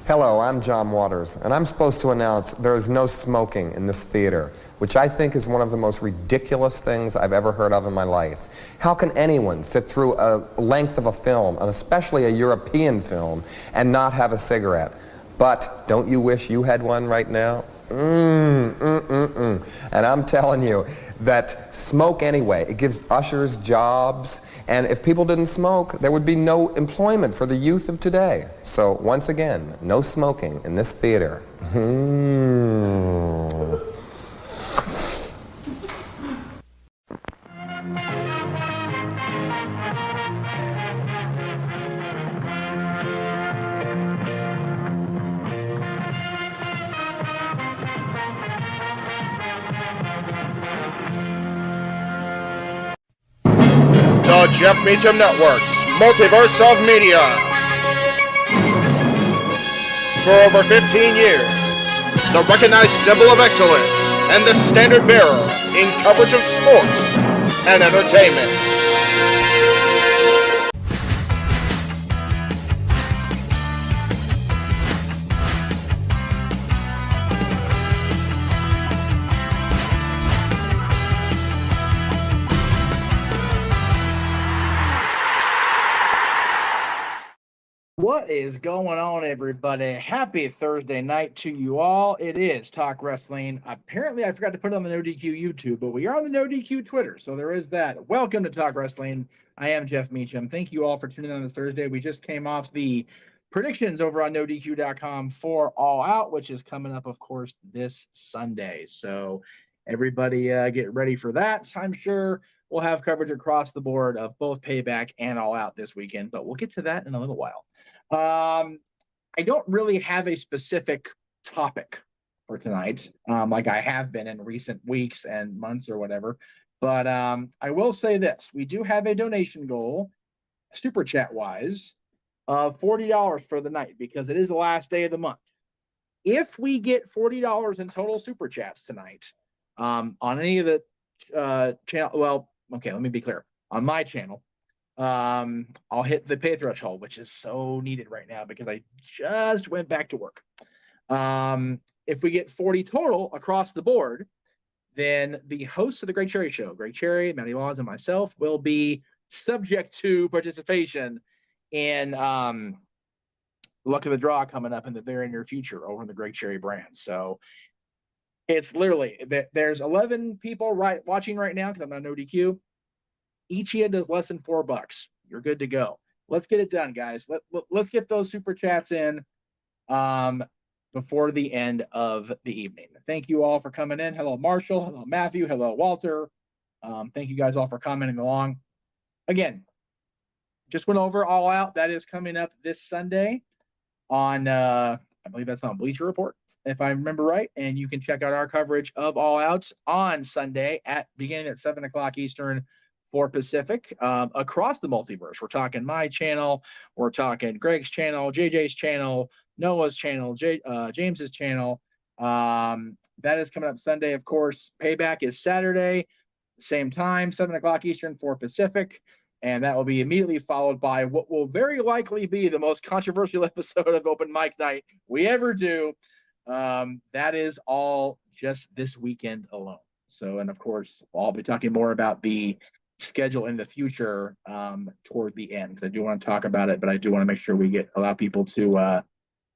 Hello, I'm John Waters, and I'm supposed to announce there is no smoking in this theater, which I think is one of the most ridiculous things I've ever heard of in my life. How can anyone sit through a length of a film, and especially a European film, and not have a cigarette? But don't you wish you had one right now? And I'm telling you that smoke anyway. It gives ushers jobs, and if people didn't smoke, there would be no employment for the youth of today. So once again, no smoking in this theater. The Jeff Meacham Network's Multiverse of Media. For over 15 years, the recognized symbol of excellence and the standard bearer in coverage of sports and entertainment. What is going on, everybody? Happy Thursday night to you all. It is Talk Wrestling. Apparently, I forgot to put it on the No DQ YouTube, but we are on the No DQ Twitter, so there is that. Welcome to Talk Wrestling. I am Jeff Meacham. Thank you all for tuning in on the Thursday. We just came off the predictions over on NoDQ.com for All Out, which is coming up, of course, this Sunday. So everybody get ready for that. I'm sure we'll have coverage across the board of both Payback and All Out this weekend, but we'll get to that in a little while. I don't really have a specific topic for tonight, like I have been in recent weeks and months or whatever. But I will say this: we do have a donation goal, super chat wise, of $40 for the night because it is the last day of the month. If we get $40 in total super chats tonight, on any of the channel, well, okay, let me be clear. On my channel, I'll hit the pay threshold, which is so needed right now because I just went back to work. If we get 40 total across the board, then the hosts of the Greg Cherry Show, Greg Cherry, Matty Laws, and myself will be subject to participation in luck of the draw coming up in the very near future over in the Greg Cherry brand. So it's literally, there's 11 people watching right now because I'm on no DQ. Each of you does less than $4. You're good to go. Let's get it done, guys. Let's get those super chats in before the end of the evening. Thank you all for coming in. Hello, Marshall. Hello, Matthew. Hello, Walter. Thank you guys all for commenting along. Again, just went over All Out. That is coming up this Sunday on, I believe that's on Bleacher Report, if I remember right. And you can check out our coverage of All Out on Sunday beginning at 7 o'clock Eastern, 4 Pacific, across the multiverse. We're talking my channel, we're talking Greg's channel, JJ's channel, Noah's channel, James's channel. That is coming up Sunday, of course. Payback is Saturday, same time, 7 o'clock Eastern, 4 Pacific. And that will be immediately followed by what will very likely be the most controversial episode of Open Mic Night we ever do. That is all just this weekend alone. So, and of course, I'll be talking more about the schedule in the future toward the end. I do want to talk about it, but I do want to make sure we allow people to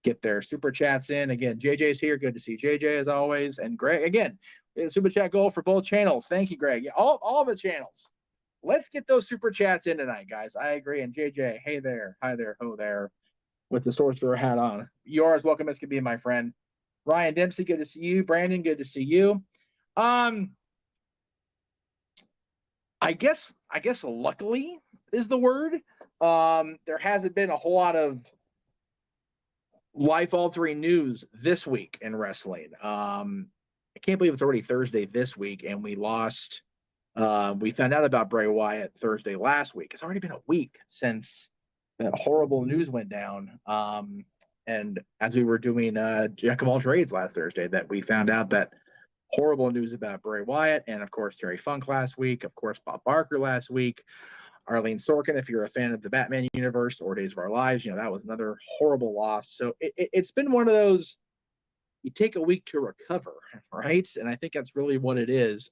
get their super chats in. Again, JJ's here. Good to see JJ as always. And Greg, again, super chat goal for both channels. Thank you, Greg. Yeah, all the channels. Let's get those super chats in tonight, guys. I agree. And JJ, hey there, hi there, ho there, with the sorcerer hat on. You are as welcome as can be, my friend. Ryan Dempsey, good to see you. Brandon, good to see you. I guess luckily is the word. There hasn't been a whole lot of life-altering news this week in wrestling. I can't believe it's already Thursday this week, and we lost. We found out about Bray Wyatt Thursday last week. It's already been a week since that horrible news went down. And as we were doing Jack of all trades last Thursday, that we found out that horrible news about Bray Wyatt, and of course Terry Funk last week, of course Bob Barker last week, Arlene Sorkin, if you're a fan of the Batman universe or Days of Our Lives, that was another horrible loss. So it's been one of those, you take a week to recover, right? And I think that's really what it is.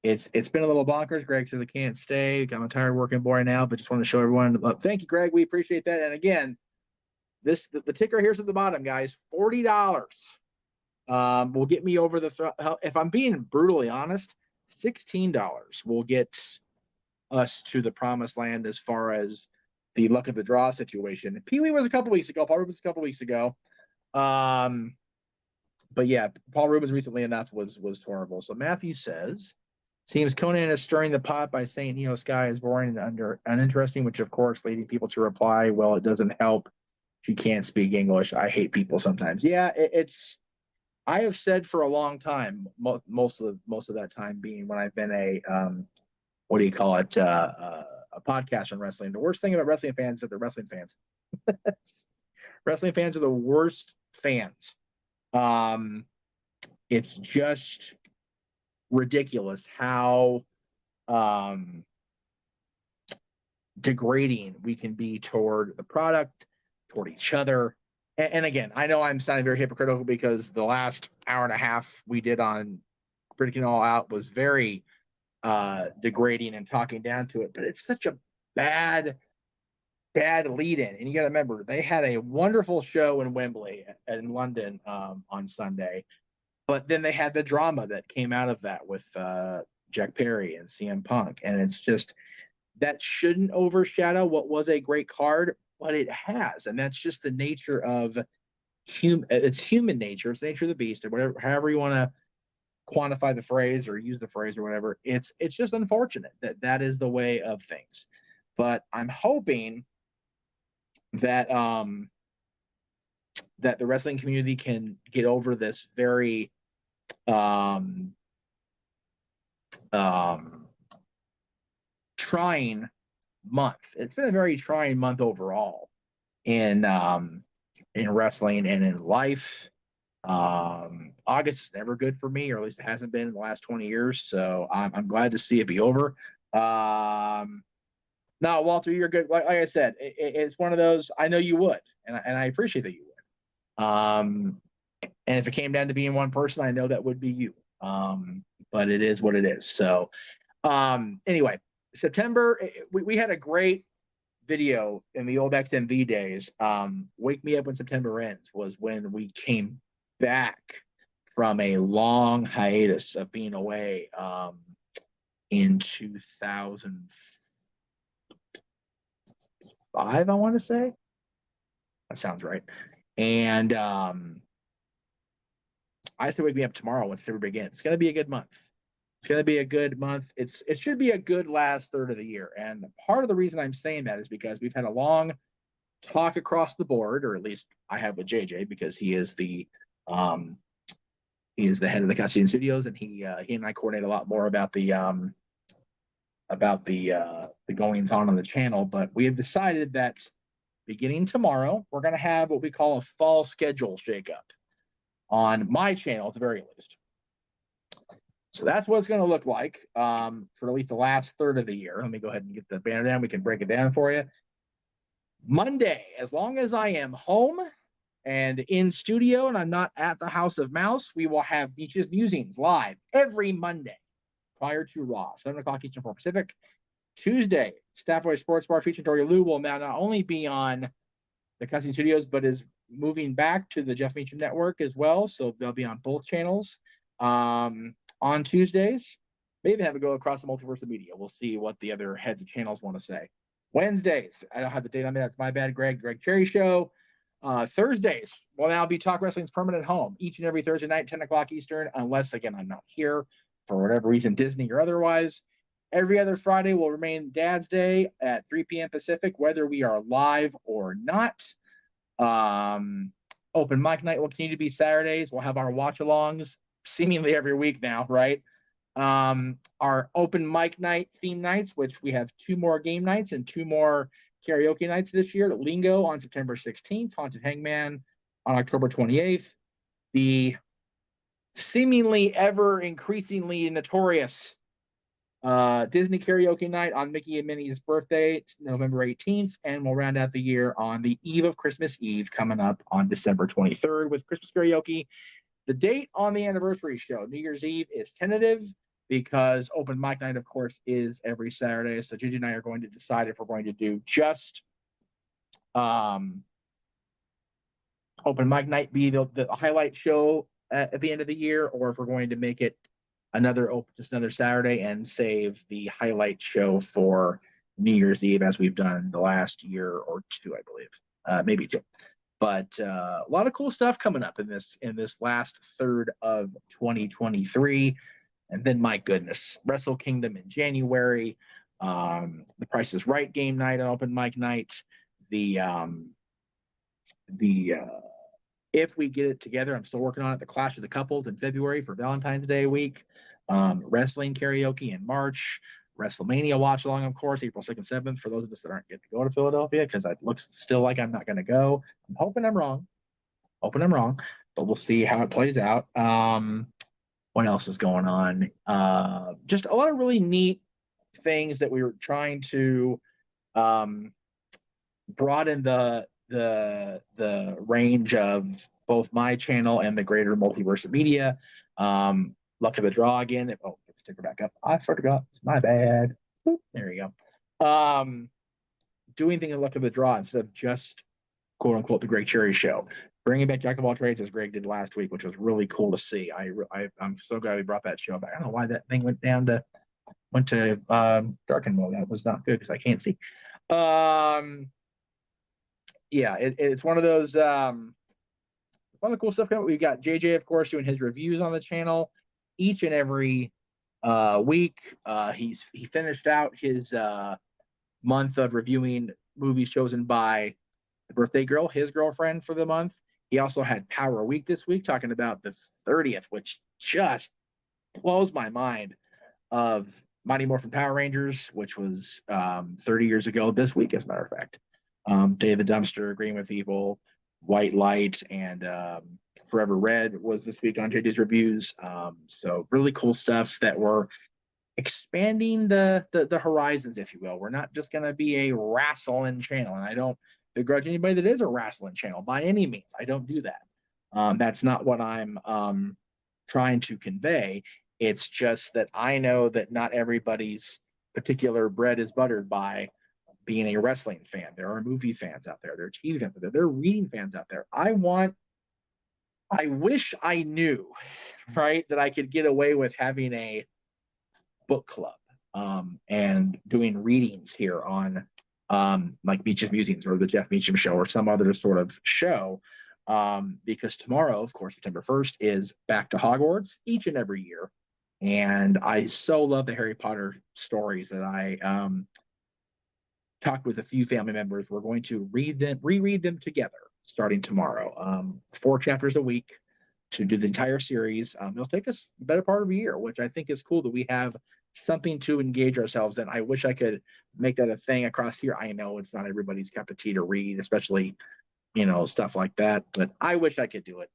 It's been a little bonkers. Greg says I can't stay. I'm a tired working boy now, but just want to show everyone. Thank you, Greg. We appreciate that. And again, the ticker here's at the bottom, guys. $40 will get me over the. If I'm being brutally honest, $16 will get us to the promised land as far as the luck of the draw situation. Pee Wee was a couple weeks ago. Paul Rubens a couple weeks ago. But yeah, Paul Rubens recently enough was horrible. So Matthew says. Seems Conan is stirring the pot by saying Neo Sky is boring and uninteresting, which of course leading people to reply, well, it doesn't help. She can't speak English. I hate people sometimes. Yeah, it's. I have said for a long time, most of that time being when I've been a what do you call it, a podcast on wrestling. The worst thing about wrestling fans is that they're wrestling fans. Wrestling fans are the worst fans. It's just ridiculous how degrading we can be toward the product, toward each other. And again, I know I'm sounding very hypocritical because the last hour and a half we did on Predicting All Out was very degrading and talking down to it, but it's such a bad lead in. And you got to remember, they had a wonderful show in Wembley in London on Sunday. But then they had the drama that came out of that with Jack Perry and CM Punk. And it's just, that shouldn't overshadow what was a great card, but it has. And that's just the nature of it's human nature. It's the nature of the beast, or whatever, however you want to quantify the phrase or use the phrase or whatever. It's just unfortunate that is the way of things. But I'm hoping that that the wrestling community can get over this very trying month. It's been a very trying month overall in wrestling and in life. August is never good for me, or at least it hasn't been in the last 20 years. So I'm glad to see it be over. No, Walter, you're good. Like I said, it's one of those. I know you would, and I appreciate that you would. And if it came down to being one person, I know that would be you. But it is what it is. So, anyway, September, we had a great video in the old XMV days. Wake Me Up When September Ends was when we came back from a long hiatus of being away in 2005, I want to say. That sounds right. And I say Wake Me Up tomorrow when September begins. It's going to be a good month. It's going to be a good month. It should be a good last third of the year. And part of the reason I'm saying that is because we've had a long talk across the board, or at least I have with JJ, because he is the head of the Custodian Studios, and he and I coordinate a lot more about the goings on the channel. But we have decided that beginning tomorrow, we're going to have what we call a fall schedule shakeup on my channel at the very least. So that's what it's going to look like for at least the last third of the year. Let me go ahead and get the banner down. We can break it down for you. Monday, as long as I am home and in studio and I'm not at the House of Mouse, we will have Beach's Musings live every Monday prior to Raw, 7 o'clock Eastern 4 Pacific. Tuesday, Staffway Sports Bar featuring Tori Lou will now not only be on the Custodian Studios, but is moving back to the Jeff Meacham Network as well. So they'll be on both channels on Tuesdays. Maybe have it go across the multiverse of media. We'll see what the other heads of channels want to say. Wednesdays, I don't have the date on that. It's my bad, Greg. Greg Cherry Show. Thursdays will now be Talk Wrestling's permanent home each and every Thursday night, 10 o'clock Eastern, unless, again, I'm not here for whatever reason, Disney or otherwise. Every other Friday will remain Dad's Day at 3 p.m. Pacific, whether we are live or not. Open mic night will continue to be Saturdays. We'll have our watch-alongs seemingly every week now, right? Our open mic night theme nights, which we have 2 more game nights and 2 more karaoke nights this year. Lingo on September 16th, Haunted Hangman on October 28th. The seemingly ever increasingly notorious Disney karaoke night on Mickey and Minnie's birthday, November 18th, and we'll round out the year on the eve of Christmas Eve, coming up on December 23rd with Christmas karaoke. The date on the anniversary show, New Year's Eve, is tentative because open mic night, of course, is every Saturday. So Gigi and I are going to decide if we're going to do just open mic night be the highlight show at the end of the year, or if we're going to make it just another Saturday and save the highlight show for New Year's Eve, as we've done the last year or 2, I believe, maybe 2. But a lot of cool stuff coming up in this last third of 2023. And then, my goodness, Wrestle Kingdom in January, the Price is Right game night on open mic night, if we get it together, I'm still working on it, the Clash of the Couples in February for Valentine's Day week, wrestling karaoke in March, WrestleMania watch along, of course, April 2nd, 7th, for those of us that aren't getting to go to Philadelphia, because it looks still like I'm not going to go. I'm hoping I'm wrong, but we'll see how it plays out. What else is going on? Just a lot of really neat things that we were trying to broaden the range of both my channel and the greater multiverse of media. Luck of the draw again. Get the sticker back up. I forgot. It's my bad. Boop, there you go. Doing things in luck of the draw instead of just quote unquote the Greg Cherry Show. Bringing back Jack of all trades as Greg did last week, which was really cool to see. I'm so glad we brought that show back. I don't know why that thing went to darken mode. That was not good because I can't see. Yeah, it's one of those one of the cool stuff coming. We've got JJ, of course, doing his reviews on the channel each and every week. He finished out his month of reviewing movies chosen by the birthday girl, his girlfriend, for the month. He also had Power Week this week, talking about the 30th, which just blows my mind, of Mighty Morphin Power Rangers, which was 30 years ago this week, as a matter of fact. Day of the Dumpster, Green with Evil, White Light, and Forever Red was this week on JD's reviews. So really cool stuff that we're expanding the horizons, if you will. We're not just going to be a wrestling channel, and I don't begrudge anybody that is a wrestling channel by any means. I don't do that. That's not what I'm trying to convey. It's just that I know that not everybody's particular bread is buttered by being a wrestling fan. There are movie fans out there. There are TV fans out there. There are reading fans out there. I wish I knew, right, that I could get away with having a book club and doing readings here on like Meacham Musings or the Jeff Meacham Show or some other sort of show. Because tomorrow, of course, September 1st, is Back to Hogwarts each and every year. And I so love the Harry Potter stories that I talked with a few family members. We're going to reread them together starting tomorrow. 4 chapters a week to do the entire series. It'll take us the better part of a year, which I think is cool that we have something to engage ourselves in. I wish I could make that a thing across here. I know it's not everybody's cup of tea to read, especially, stuff like that, but I wish I could do it.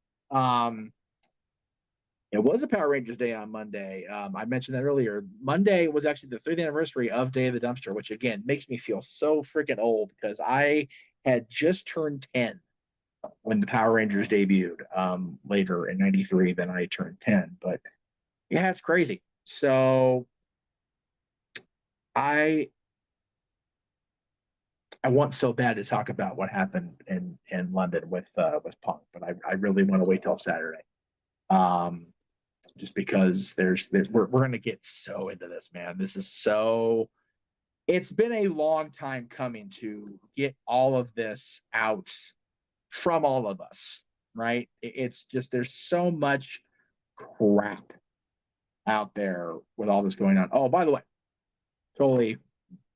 It was a Power Rangers Day on Monday. I mentioned that earlier. Monday was actually the 30th anniversary of Day of the Dumpster, which again makes me feel so freaking old because I had just turned 10 when the Power Rangers debuted later in 93. Then I turned 10. But yeah, it's crazy. So I want so bad to talk about what happened in London with Punk, but I really want to wait till Saturday. Just because we're going to get so into this, man. This is so, it's been a long time coming to get all of this out from all of us, right? It's just, there's so much crap out there with all this going on. Oh, by the way, totally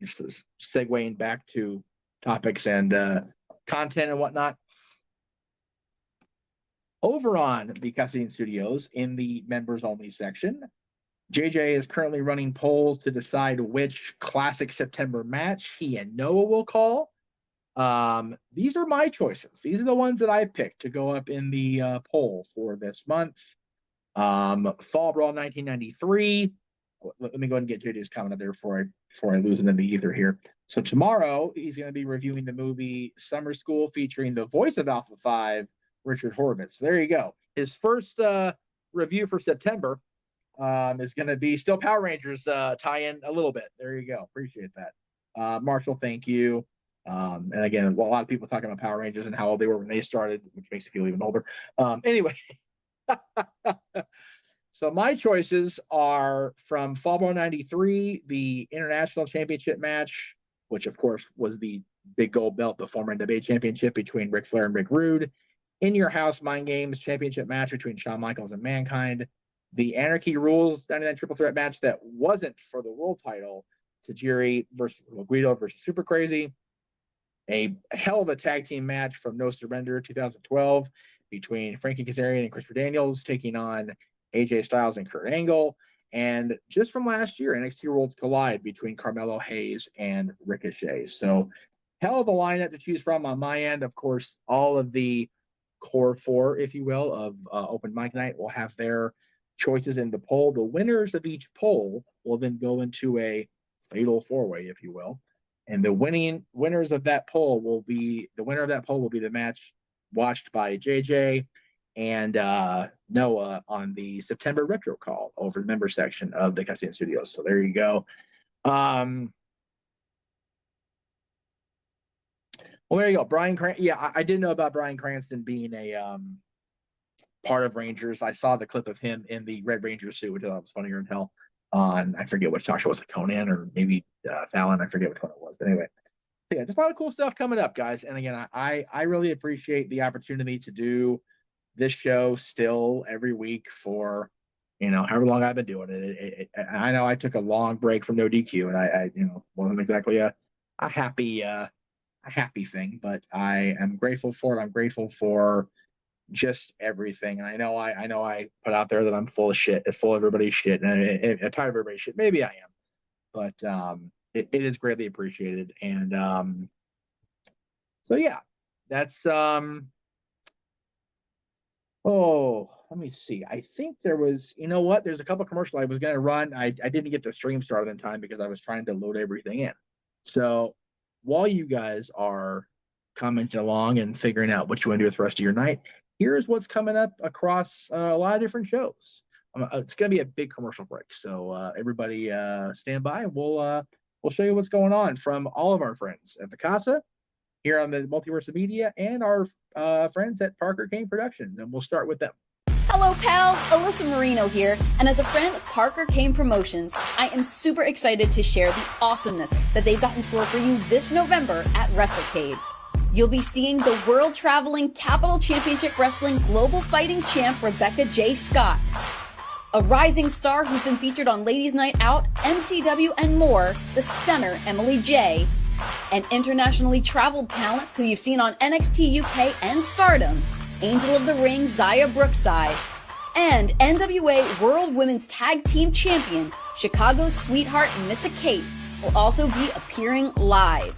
segueing back to topics and content and whatnot. Over on the Casting Studios in the members only section, JJ is currently running polls to decide which classic September match he and Noah will call. These are my choices. These are the ones that I picked to go up in the poll for this month. Fall Brawl 1993. Let me go ahead and get JJ's comment up there before I lose it in the ether here. So tomorrow he's going to be reviewing the movie Summer School featuring the voice of Alpha 5, Richard Horvitz. So there you go. His first review for September is going to be still Power Rangers tie-in a little bit. There you go. Appreciate that. Marshall, thank you. And again, a lot of people talking about Power Rangers and how old they were when they started, which makes me feel even older. Anyway. So my choices are from Fall Brawl 93, the International Championship match, which of course was the big gold belt, the former NWA Championship between Ric Flair and Rick Rude. In Your House Mind Games Championship match between Shawn Michaels and Mankind. The Anarchy Rules 99 Triple Threat match that wasn't for the world title, Tajiri versus Guido versus Super Crazy. A hell of a tag team match from No Surrender 2012 between Frankie Kazarian and Christopher Daniels taking on AJ Styles and Kurt Angle. And just from last year, NXT Worlds Collide between Carmelo Hayes and Ricochet. So hell of a lineup to choose from on my end. Of course, all of the core 4, if you will, of Open Mic Night will have their choices in the poll. The winners of each poll will then go into a fatal 4-way, if you will. And the winners of that poll will be the match watched by JJ and Noah on the September retro call over the member section of the Casting Studios. So there you go. Well, there you go. Bryan Cranston. Yeah, I didn't know about Bryan Cranston being a part of Rangers. I saw the clip of him in the Red Ranger suit, which I thought was funnier than hell. On, I forget which talk show was it, Conan or maybe Fallon. I forget which one it was. But anyway, yeah, just a lot of cool stuff coming up, guys. And again, I really appreciate the opportunity to do this show still every week for, however long I've been doing it. I know I took a long break from No DQ, and I wasn't exactly a happy thing, but I am grateful for it. I'm grateful for just everything. And I know I put out there that I'm full of shit, full of everybody's shit, and I'm tired of everybody's shit. Maybe I am, but it is greatly appreciated. And so yeah, that's oh, let me see. I think there was, you know what? There's a couple commercials I was going to run. I didn't get the stream started in time because I was trying to load everything in. So while you guys are commenting along and figuring out what you want to do with the rest of your night, here's what's coming up across a lot of different shows. It's going to be a big commercial break. So everybody stand by. We'll show you what's going on from all of our friends at Picasa, here on the Multiverse of Media, and our friends at Parker Kane Productions, and we'll start with them. Hello, pals. Alyssa Marino here, and as a friend of Parker Kane Promotions, I am super excited to share the awesomeness that they've got in store for you this November at WrestleCade. You'll be seeing the world-traveling Capital Championship Wrestling Global Fighting Champ Rebecca J. Scott, a rising star who's been featured on Ladies Night Out, MCW, and more, the stunner Emily J., an internationally traveled talent who you've seen on NXT UK and Stardom, Angel of the Ring Zaya Brookside, and NWA World Women's Tag Team Champion Chicago's sweetheart Missa Kate will also be appearing live.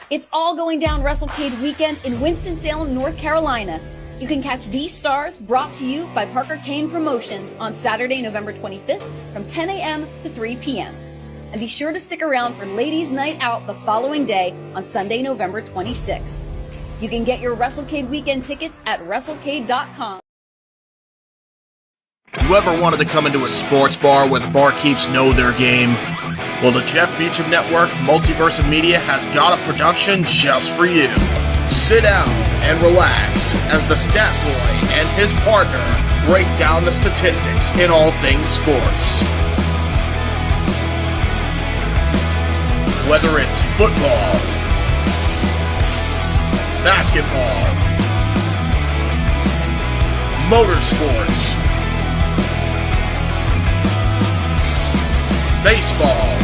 It's all going down WrestleCade weekend in Winston-Salem, North Carolina. You can catch these stars brought to you by Parker Kane Promotions on Saturday, November 25th from 10 a.m. to 3 p.m. And be sure to stick around for Ladies Night Out the following day on Sunday, November 26th. You can get your WrestleCade weekend tickets at WrestleCade.com. You ever wanted to come into a sports bar where the barkeeps know their game? Well, the Jeff Meacham Network Multiverse of Media has got a production just for you. Sit down and relax as the Stat Boy and his partner break down the statistics in all things sports. Whether it's football, basketball, motorsports, baseball,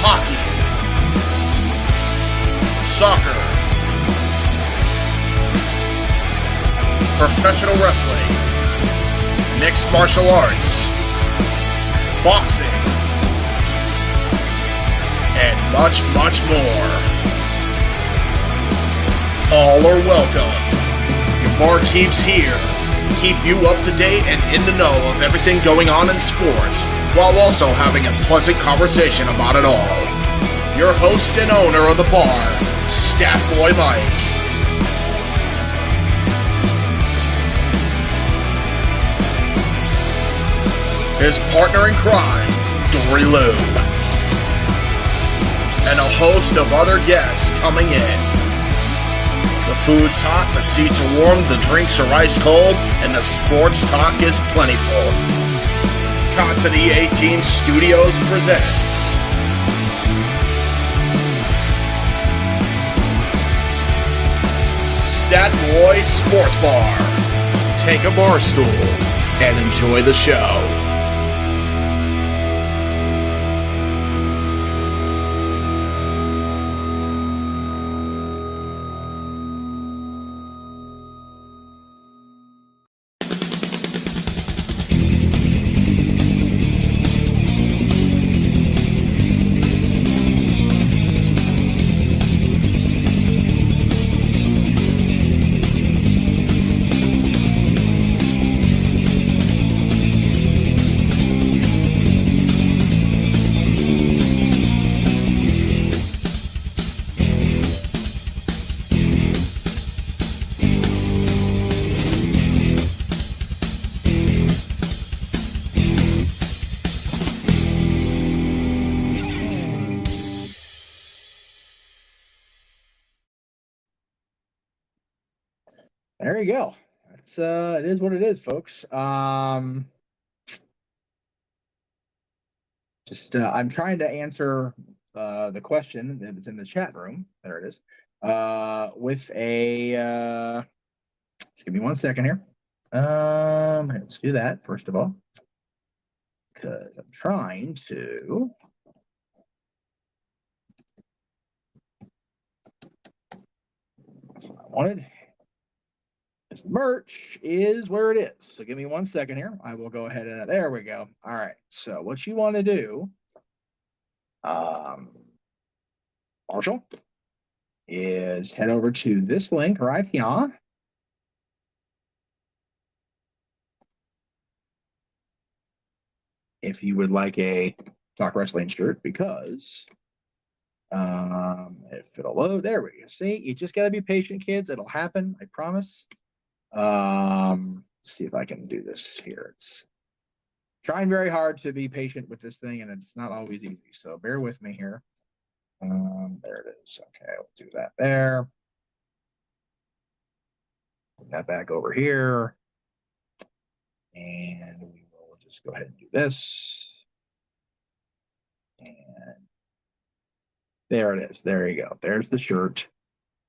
hockey, soccer, professional wrestling, mixed martial arts, boxing, and much, much more. All are welcome. Your barkeeps here keep you up to date and in the know of everything going on in sports, while also having a pleasant conversation about it all. Your host and owner of the bar, Stat Boy Mike. His partner in crime, Dory Lou. And a host of other guests coming in. The food's hot, the seats are warm, the drinks are ice cold, and the sports talk is plentiful. Cassidy 18 Studios presents Stat Boy Sports Bar. Take a bar stool and enjoy the show. There you go. That's it is what it is, folks. I'm trying to answer the question that's in the chat room. There it is. With a just give me 1 second here. Let's do that first of all, because I'm trying to. That's what I wanted. This merch is where it is. So give me 1 second here. I will go ahead and there we go. All right. So what you want to do, Marshall, is head over to this link right here. If you would like a Talk Wrestling shirt, because if it'll load, there we go. See, you just got to be patient, kids. It'll happen. I promise. Let's see if I can do this here. It's trying very hard to be patient with this thing, and it's not always easy. So bear with me here. There it is. Okay, we'll do that there. Put that back over here. And we will just go ahead and do this. And there it is. There you go. There's the shirt.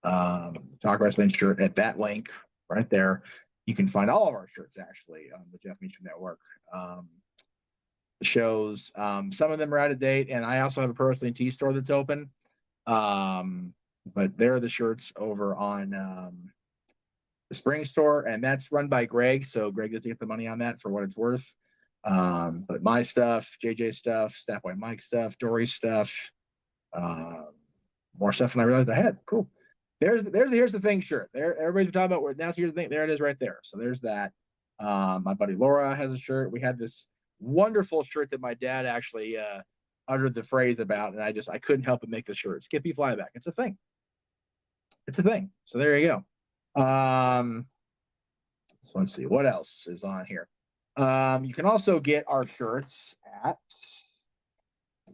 Talk Wrestling shirt at that link right there. You can find all of our shirts actually on the Jeff Meacham Network. The shows, some of them are out of date, and I also have a Pro Wrestling Tee store that's open. But there are the shirts over on the Spring store, and that's run by Greg. So Greg gets to get the money on that for what it's worth. But my stuff, JJ stuff, Staffboy Mike stuff, Dory stuff, more stuff than I realized I had. Cool. Here's the thing shirt. There, everybody's talking about where now. Here's the thing. There it is, right there. So there's that. My buddy Laura has a shirt. We had this wonderful shirt that my dad actually uttered the phrase about, and I couldn't help but make the shirt. Skippy Flyback. It's a thing. It's a thing. So there you go. So let's see what else is on here. You can also get our shirts at.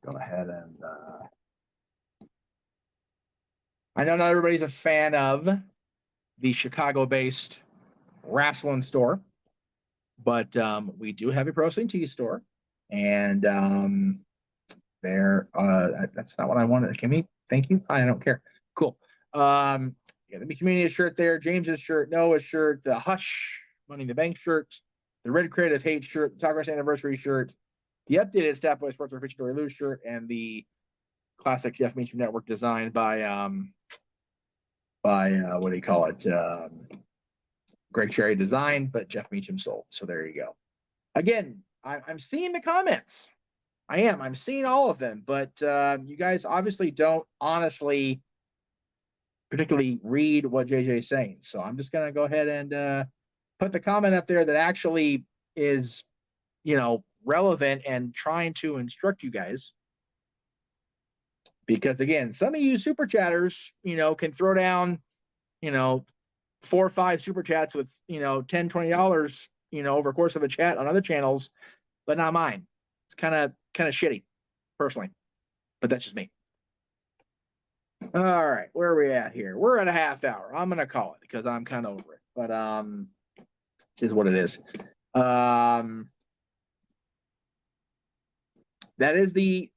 Go ahead and. I know not everybody's a fan of the Chicago-based wrestling store, but we do have a Pro Wrestling Tee store, and there. That's not what I wanted. Kimmy, thank you. I don't care. Cool. Yeah, the community shirt there, James's shirt, Noah's shirt, the Hush Money in the Bank shirt, the Red Creative Hate shirt, the Talk Wrestling Anniversary shirt, the updated Staff Boy Sports Official Dory Lou shirt, and the classic Jeff Meacham Network design by what do you call it? Greg Cherry design, but Jeff Meacham sold. So there you go. Again, I'm seeing the comments. I'm seeing all of them, but you guys obviously don't honestly particularly read what JJ's saying. So I'm just going to go ahead and put the comment up there that actually is, relevant and trying to instruct you guys. Because again, some of you super chatters, can throw down, 4 or 5 super chats with, $10, $20, over the course of a chat on other channels, but not mine. It's kind of shitty, personally, but that's just me. All right, where are we at here? We're at a half hour. I'm gonna call it because I'm kind of over it, but it is what it is. That is the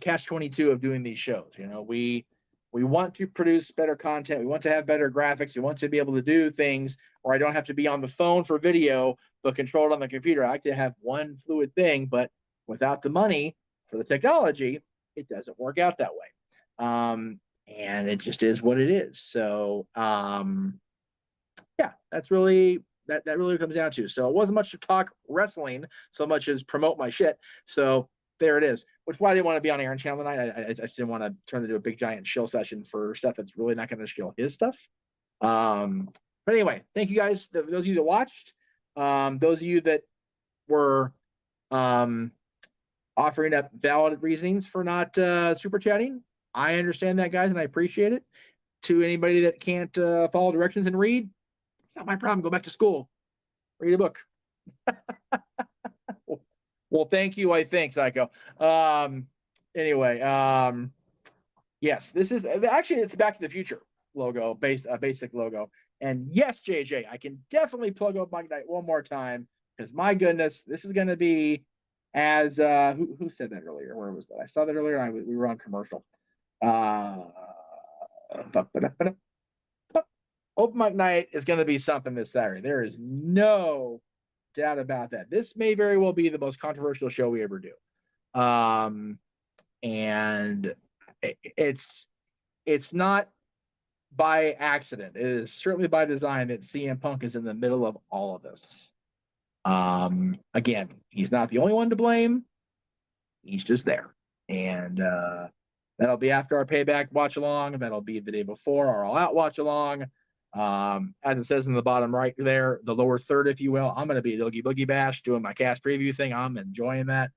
catch-22 of doing these shows. We want to produce better content. We want to have better graphics. We want to be able to do things where I don't have to be on the phone for video, but control it on the computer. I like to have one fluid thing, but without the money for the technology, it doesn't work out that way. And it just is what it is. So, yeah, that's really, that really comes down to. So it wasn't much to talk wrestling so much as promote my shit. So there it is, which is why I didn't want to be on Aaron channel tonight. I just didn't want to turn into a big giant shill session for stuff that's really not going to shill his stuff. But anyway, thank you guys, those of you that watched, those of you that were offering up valid reasonings for not super chatting. I understand that, guys, and I appreciate it. To anybody that can't follow directions and read, it's not my problem. Go back to school, read a book. Well, thank you. I think, Psycho. Anyway, yes, this is actually it's Back to the Future logo, basic logo. And yes, JJ, I can definitely plug up Mike Knight one more time because my goodness, this is going to be as who said that earlier? Where was that? I saw that earlier. And we were on commercial. Open Mic Night is going to be something this Saturday. There is no doubt about that. This may very well be the most controversial show we ever do. And it's not by accident. It is certainly by design that CM Punk is in the middle of all of this. Again, he's not the only one to blame. He's just there. And that'll be after our Payback watch along. That'll be the day before our All Out watch along. As it says in the bottom right there, the lower third, if you will, I'm going to be at Oogie Boogie Bash doing my cast preview thing. I'm enjoying that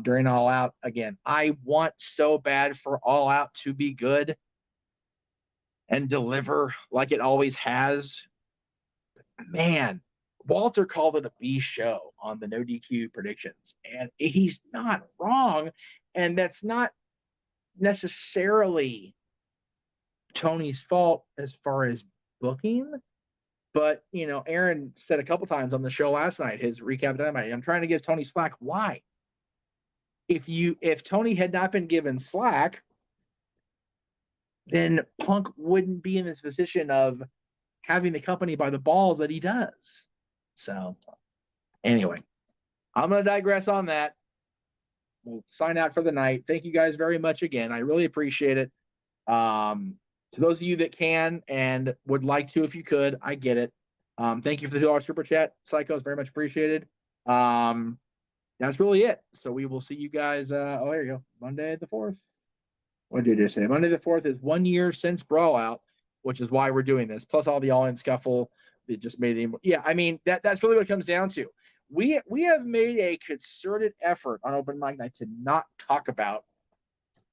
during All Out. Again, I want so bad for All Out to be good and deliver like it always has. Man, Walter called it a B show on the No DQ predictions, and he's not wrong. And that's not necessarily Tony's fault as far as booking. But, you know, Aaron said a couple times on the show last night, his recap dynamite, I'm trying to give Tony slack. Why? If Tony had not been given slack, then Punk wouldn't be in this position of having the company by the balls that he does. So anyway, I'm going to digress on that. We'll sign out for the night. Thank you guys very much again. I really appreciate it. To those of you that can and would like to, if you could, I get it. Thank you for the $2 super chat, Psychos. Very much appreciated. That's really it. So we will see you guys. There you go. Monday the 4th. What did you just say? Monday the 4th is 1 year since Brawl Out, which is why we're doing this. Plus all the all-in scuffle. It just made it. Yeah, I mean, that's really what it comes down to. We have made a concerted effort on Open Mic Night to not talk about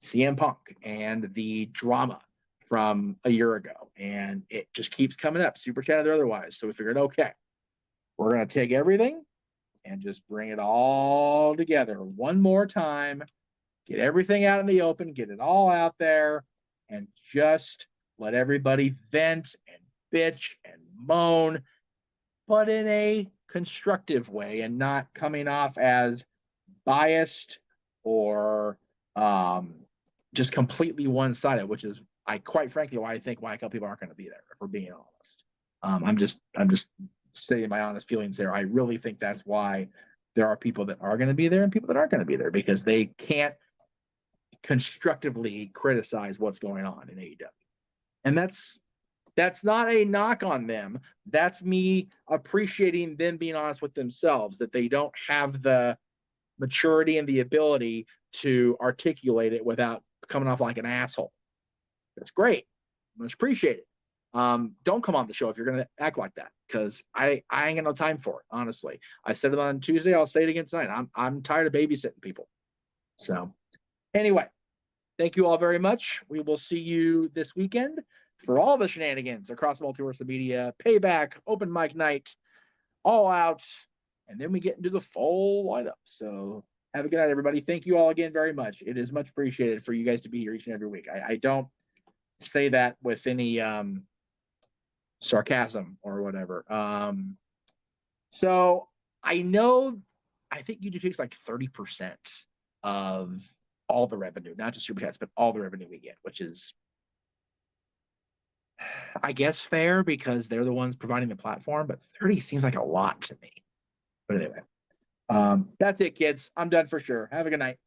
CM Punk and the drama from a year ago. And it just keeps coming up, super chat or otherwise. So we figured, okay, we're going to take everything and just bring it all together one more time, get everything out in the open, get it all out there, and just let everybody vent and bitch and moan, but in a constructive way and not coming off as biased or just completely one-sided, which is quite frankly why I think why a couple people aren't going to be there, if we're being honest. I'm just stating my honest feelings there. I really think that's why there are people that are going to be there and people that aren't going to be there, because they can't constructively criticize what's going on in AEW. And that's not a knock on them. That's me appreciating them being honest with themselves, that they don't have the maturity and the ability to articulate it without coming off like an asshole. That's great. Much appreciated. Don't come on the show if you're going to act like that, because I ain't got no time for it, honestly. I said it on Tuesday. I'll say it again tonight. I'm tired of babysitting people. So anyway, thank you all very much. We will see you this weekend for all the shenanigans across multiverse media, Payback, Open Mic Night, All Out, and then we get into the full lineup. So have a good night, everybody. Thank you all again very much. It is much appreciated for you guys to be here each and every week. I don't say that with any sarcasm or whatever. So I think YouTube takes like 30% of all the revenue, not just super chats, but all the revenue we get, which is, I guess, fair because they're the ones providing the platform, but 30 seems like a lot to me. But anyway, that's it, kids. I'm done for sure. Have a good night.